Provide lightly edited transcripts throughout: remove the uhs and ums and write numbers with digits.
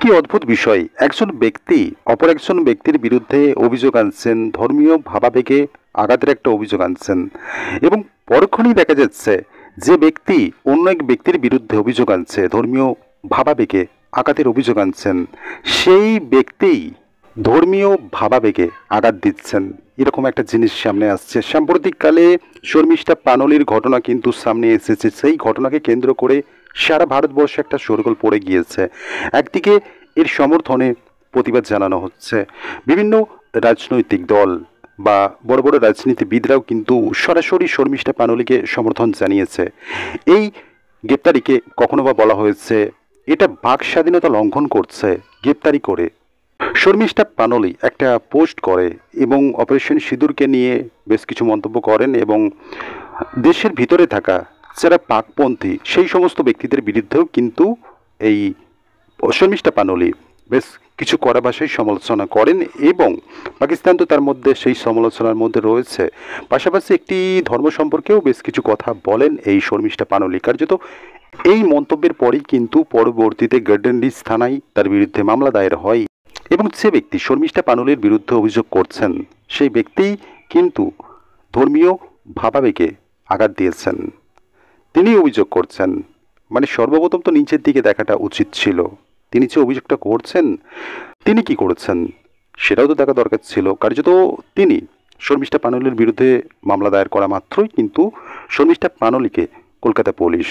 কি অদ্ভুত বিষয়, একজন ব্যক্তি অপর একজন ব্যক্তির বিরুদ্ধে অভিযোগ আনছেন, ধর্মীয় ভাবাবেগে আঘাতের একটা অভিযোগ আনছেন, এবং পরক্ষণেই দেখা যাচ্ছে যে ব্যক্তি অন্য এক ব্যক্তির বিরুদ্ধে অভিযোগ আনছে, ধর্মীয় ভাবাবেগে আঘাতের অভিযোগ আনছেন, সেই ব্যক্তিই ধর্মীয় ভাবাবেগে আঘাত দিচ্ছেন। এরকম একটা জিনিস সামনে আসছে। সাম্প্রতিককালে শর্মিষ্ঠা পানলির ঘটনা কিন্তু সামনে এসেছে। সেই ঘটনাকে কেন্দ্র করে সারা ভারতবর্ষে একটা শোরগোল পড়ে গিয়েছে। একদিকে এর সমর্থনে প্রতিবাদ জানানো হচ্ছে, বিভিন্ন রাজনৈতিক দল বা বড় বড় রাজনীতিবিদরাও কিন্তু সরাসরি শর্মিষ্ঠা পানলিকে সমর্থন জানিয়েছে। এই গ্রেপ্তারিকে কখনো বা বলা হয়েছে এটা বাক স্বাধীনতা লঙ্ঘন করছে গ্রেপ্তারি করে। শর্মিষ্ঠা পানলি একটা পোস্ট করে এবং অপারেশন সিঁদুরকে নিয়ে বেশ কিছু মন্তব্য করেন, এবং দেশের ভিতরে থাকা যারা পাকপন্থী সেই সমস্ত ব্যক্তিদের বিরুদ্ধেও কিন্তু এই শর্মিষ্ঠা পানলি বেশ কিছু কড়া ভাষায় সমালোচনা করেন, এবং পাকিস্তান তো তার মধ্যে সেই সমালোচনার মধ্যে রয়েছে। পাশাপাশি একটি ধর্ম সম্পর্কেও বেশ কিছু কথা বলেন এই শর্মিষ্ঠা পানলি। কার্যত এই মন্তব্যের পরেই কিন্তু পরবর্তীতে গার্ডেন রিচ থানায় তার বিরুদ্ধে মামলা দায়ের হয়, এবং যে ব্যক্তি শর্মিষ্ঠা পানলির বিরুদ্ধে অভিযোগ করছেন সেই ব্যক্তি কিন্তু ধর্মীয় ভাবাবেগে আঘাত দিয়েছেন। তিনি অভিযোগ করছেন, মানে সর্বপ্রথম তো নিচের দিকে দেখাটা উচিত ছিল। তিনি যে অভিযোগটা করছেন তিনি কি করেছেন সেটাও তো দেখা দরকার ছিল। কার্যত তিনি শর্মিষ্ঠা পানলির বিরুদ্ধে মামলা দায়ের করা মাত্রই কিন্তু শর্মিষ্ঠা পানলিকে কলকাতা পুলিশ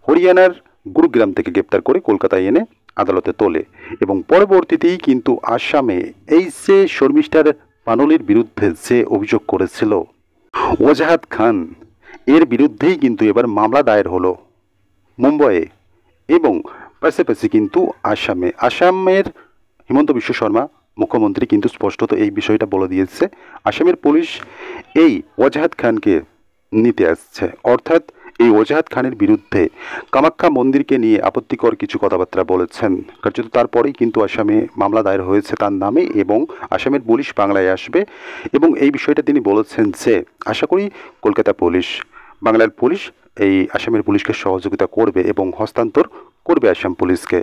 হরিয়ানার গুরুগ্রাম থেকে গ্রেপ্তার করে কলকাতায় এনে আদালতে তোলে, এবং পরবর্তীতেই কিন্তু আসামে এই যে শর্মিষ্ঠার পানলির বিরুদ্ধে যে অভিযোগ করেছিল ওজাহাদ খান, এর বিরুদ্ধেই কিন্তু এবার মামলা দায়ের হলো মুম্বাইয়ে, এবং পাশাপাশি কিন্তু আসামের হিমন্ত বিশ্ব শর্মা মুখ্যমন্ত্রী কিন্তু স্পষ্টত এই বিষয়টা বলে দিয়েছে। আসামের পুলিশ এই ওজাহাদ খানকে নিতে আসছে, অর্থাৎ এই ওজাহাদ খানের বিরুদ্ধে কামাখ্যা মন্দিরকে নিয়ে আপত্তিকর কিছু কথাবার্তা বলেছেন। কার্যত তারপরেই কিন্তু আসামে মামলা দায়ের হয়েছে তার নামে, এবং আসামের পুলিশ বাংলায় আসবে, এবং এই বিষয়টা তিনি বলেছেন যে আশা করি কলকাতা পুলিশ বাংলার পুলিশ এই আসামের পুলিশকে সহযোগিতা করবে এবং হস্তান্তর করবে আসাম পুলিশকে।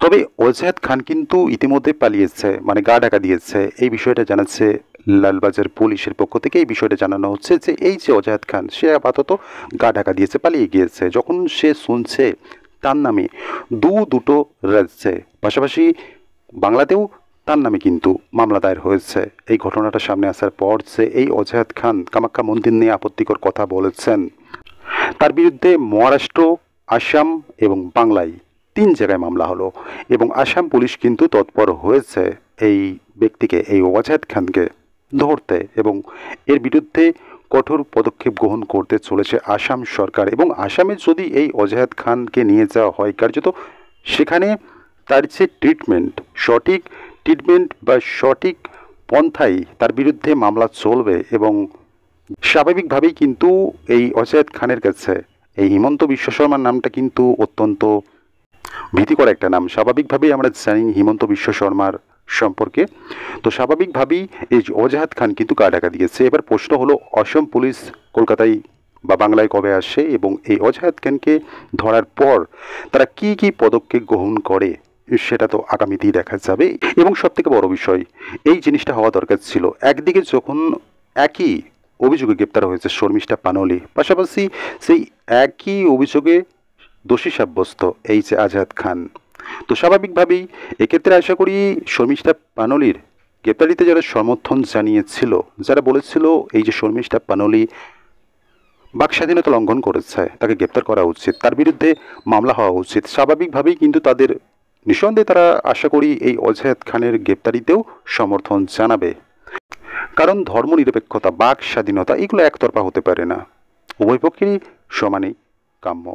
তবে ওজাহাদ খান কিন্তু ইতিমধ্যে পালিয়েছে, মানে গা ঢাকা দিয়েছে। এই বিষয়টা জানাচ্ছে লালবাজার পুলিশের পক্ষ থেকে। এই বিষয়টা জানানো হচ্ছে যে এই যে ওজাহাদ খান সে আপাতত গা ঢাকা দিয়েছে, পালিয়ে গিয়েছে। যখন সে শুনছে তার নামে দুটো রাজ্যে পাশাপাশি বাংলাতেও তার নামে কিন্তু মামলা দায়ের হয়েছে, এই ঘটনাটা সামনে আসার পর যে এই ওজাহাদ খান কামাখ্যা মন্দির নিয়ে আপত্তিকর কথা বলেছেন, তার বিরুদ্ধে মহারাষ্ট্র, আসাম এবং বাংলায় 3 জায়গায় মামলা হলো, এবং আসাম পুলিশ কিন্তু তৎপর হয়েছে এই ব্যক্তিকে, এই ওজাহাদ খানকে ধরতে, এবং এর বিরুদ্ধে কঠোর পদক্ষেপ গ্রহণ করতে চলেছে আসাম সরকার। এবং আসামে যদি এই ওজাহাদ খানকে নিয়ে যাওয়া হয় কার্যত সেখানে তার যে সঠিক ট্রিটমেন্ট বা সঠিক পন্থায় তার বিরুদ্ধে মামলা চলবে, এবং স্বাভাবিকভাবেই কিন্তু এই ওজাহাদ খানের কাছে এই হিমন্ত বিশ্ব শর্মার নামটা কিন্তু অত্যন্ত ভীতিকর একটা নাম। স্বাভাবিকভাবেই আমরা জানি হিমন্ত বিশ্ব শর্মার সম্পর্কে, তো স্বাভাবিকভাবেই এই ওজাহাদ খান কিন্তু গা ঢাকা দিয়েছে। এবার প্রশ্ন হলো অসম পুলিশ কলকাতায় বা বাংলায় কবে আসে, এবং এই ওজাহাদ খানকে ধরার পর তারা কি কি পদক্ষেপ গ্রহণ করে সেটা তো আগামীতেই দেখা যাবে। এবং সবথেকে বড় বিষয়, এই জিনিসটা হওয়া দরকার ছিল একদিকে যখন একই অভিযোগে গ্রেপ্তার হয়েছে শর্মিষ্ঠা পানলি, পাশাপাশি সেই একই অভিযোগে দোষী সাব্যস্ত এই যে আজাদ খান। তো স্বাভাবিকভাবেই এক্ষেত্রে আশা করি শর্মিষ্ঠা পানলির গ্রেপ্তারিতে যারা সমর্থন জানিয়েছিল, যারা বলেছিল এই যে শর্মিষ্ঠা পানলি বাক স্বাধীনতা লঙ্ঘন করেছে, তাকে গ্রেপ্তার করা উচিত, তার বিরুদ্ধে মামলা হওয়া উচিত, স্বাভাবিকভাবেই কিন্তু তাদের নিঃসন্দেহে তারা আশা করি এই ওজাহাদ খানের গ্রেপ্তারিতেও সমর্থন জানাবে। কারণ ধর্মনিরপেক্ষতা, বাক স্বাধীনতা এগুলো একতরফা হতে পারে না, উভয় পক্ষেরই সমানই কাম্য।